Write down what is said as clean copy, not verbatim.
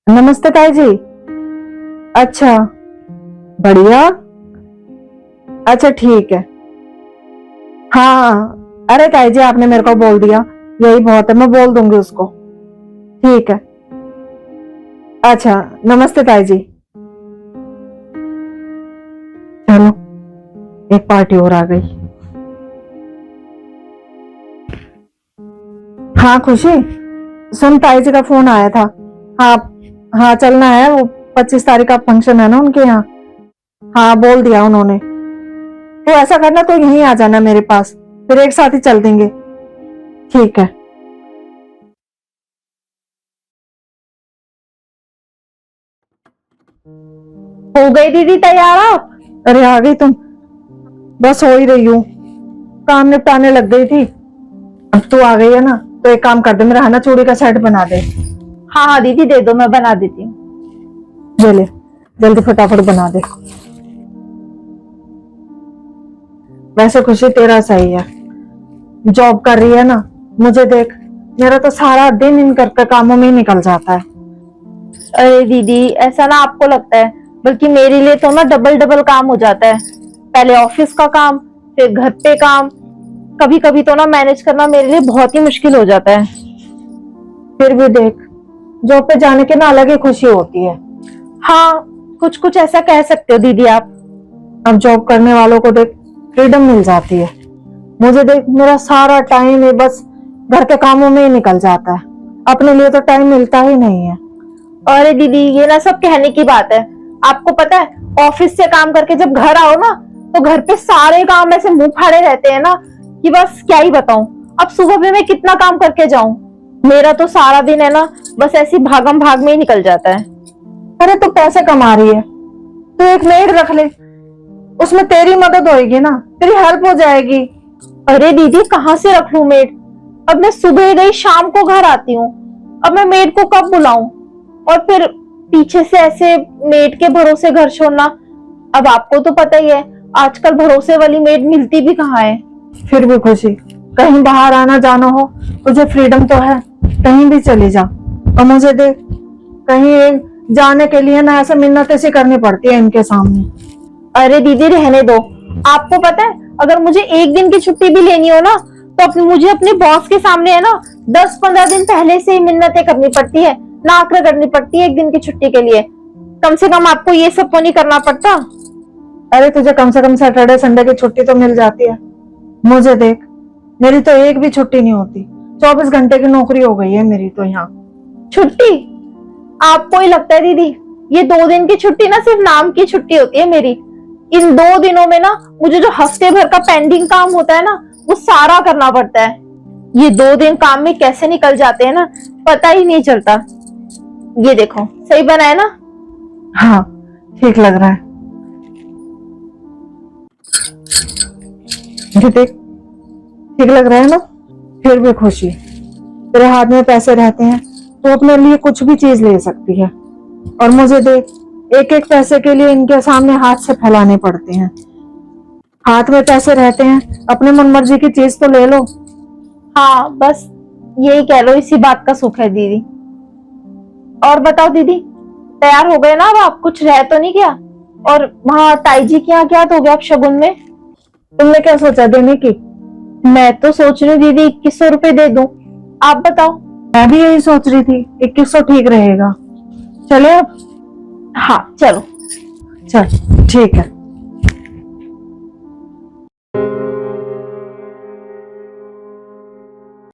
नमस्ते ताई जी। अच्छा, बढ़िया। अच्छा ठीक है। हाँ, अरे ताई जी आपने मेरे को बोल दिया, यही बहुत है, मैं बोल दूंगी उसको। ठीक है। अच्छा, नमस्ते ताई जी। चलो, एक पार्टी और आ गई। हाँ खुशी, सुन ताई जी का फोन आया था। हाँ, हाँ चलना है, वो 25 तारीख का फंक्शन है ना उनके यहाँ। हाँ बोल दिया उन्होंने। तो ऐसा करना, तो यहीं आ जाना मेरे पास, फिर एक साथ ही चल देंगे। ठीक है। हो गई दीदी तैयार आप? अरे आ गई तुम। बस हो ही रही हूँ, काम निपटाने लग गई थी। अब तू आ गई है ना, तो एक काम कर दे, मेरा है ना चूड़ी का सेट बना दे। हाँ हाँ दीदी दे दो, मैं बना देती हूँ। ये ले, जल्दी फटाफट बना दे। वैसे खुशी तेरा सही है, जॉब कर रही है ना, मुझे देख, मेरा तो सारा दिन इन करके कामों में ही निकल जाता है। अरे दीदी ऐसा ना आपको लगता है, बल्कि मेरे लिए तो ना डबल डबल काम हो जाता है। पहले ऑफिस का काम, फिर घर पे काम। कभी कभी तो ना मैनेज करना मेरे लिए बहुत ही मुश्किल हो जाता है। फिर भी देख, जॉब पे जाने की ना अलग ही खुशी होती है। हाँ, कुछ कुछ ऐसा कह सकते हो दीदी आप। अब जॉब करने वालों को देख, फ्रीडम मिल जाती है। मुझे देख, मेरा सारा टाइम है बस घर के कामों में ही निकल जाता है, अपने लिए तो टाइम मिलता ही नहीं है। अरे दीदी ये ना सब कहने की बात है। आपको पता है, ऑफिस से काम करके जब घर आओ ना, तो घर पे सारे काम ऐसे मुंह फाड़े रहते हैं ना, कि बस क्या ही बताऊं। अब सुबह भी मैं कितना काम करके जाऊं। मेरा तो सारा दिन है ना, बस ऐसी भागम भाग में ही निकल जाता है। अरे तू पैसे कमा रही है, तो एक मेड रख ले, उसमें तेरी मदद होगी ना, तेरी हेल्प हो जाएगी। अरे दीदी कहाँ से रख लूं मेड? अब मैं सुबह गई शाम को घर आती हूँ। अब मैं मेड को कब बुलाऊं? और फिर पीछे से ऐसे मेड के भरोसे घर छोड़ना। अब आपको तो पता ही है, आजकल भरोसे वाली मेड मिलती भी कहाँ है। फिर भी खुशी, कहीं बाहर आना जाना हो, तुझे फ्रीडम तो है, कहीं भी चली जा। और मुझे देख, कहीं जाने के लिए ना ऐसे मिन्नतें सी करनी पड़ती है इनके सामने। अरे दीदी रहने दो। आपको पता है, अगर मुझे एक दिन की छुट्टी भी लेनी हो ना, तो मुझे अपने बॉस के सामने है ना 10-15 दिन पहले से ही मिन्नतें करनी पड़ती है, नाक रगड़नी पड़ती है एक दिन की छुट्टी के लिए। कम से कम आपको ये सब तो नहीं करना पड़ता। अरे तुझे कम से कम सैटरडे संडे की छुट्टी तो मिल जाती है। मुझे देख, मेरी तो एक भी छुट्टी नहीं होती, 24 घंटे की नौकरी हो गई है मेरी तो यहाँ। छुट्टी? आपको ही लगता है दीदी, ये 2 दिन की छुट्टी ना सिर्फ नाम की छुट्टी होती है मेरी। इन 2 दिनों में ना मुझे जो हफ्ते भर का पेंडिंग काम होता है ना, वो सारा करना पड़ता है। ये 2 दिन काम में कैसे निकल जाते हैं ना, पता ही नहीं चलता। ये देखो सही बना है ना? हाँ, ठीक लग रहा है। ये देख, ठीक लग रहा है ना। फिर भी खुशी, तेरे हाथ में पैसे रहते हैं तो अपने लिए कुछ भी चीज ले सकती है, और मुझे देख, एक एक पैसे के लिए इनके सामने हाथ से फैलाने पड़ते हैं। हाथ में पैसे रहते हैं, अपने मन मर्जी की चीज तो ले लो। हाँ बस यही कह लो, इसी बात का सुख है दीदी। और बताओ दीदी, तैयार हो गए ना? अब आप कुछ रह तो नहीं गया? और वहाँ ताई जी के यहाँ क्या हो गया अब शगुन में? तुमने क्या सोचा देने की? मैं तो सोच रही हूँ दीदी 2100 रुपए दे दूं। आप बताओ। मैं भी यही सोच रही थी, 2100 ठीक रहेगा। चले अब? हाँ चलो। चल ठीक है।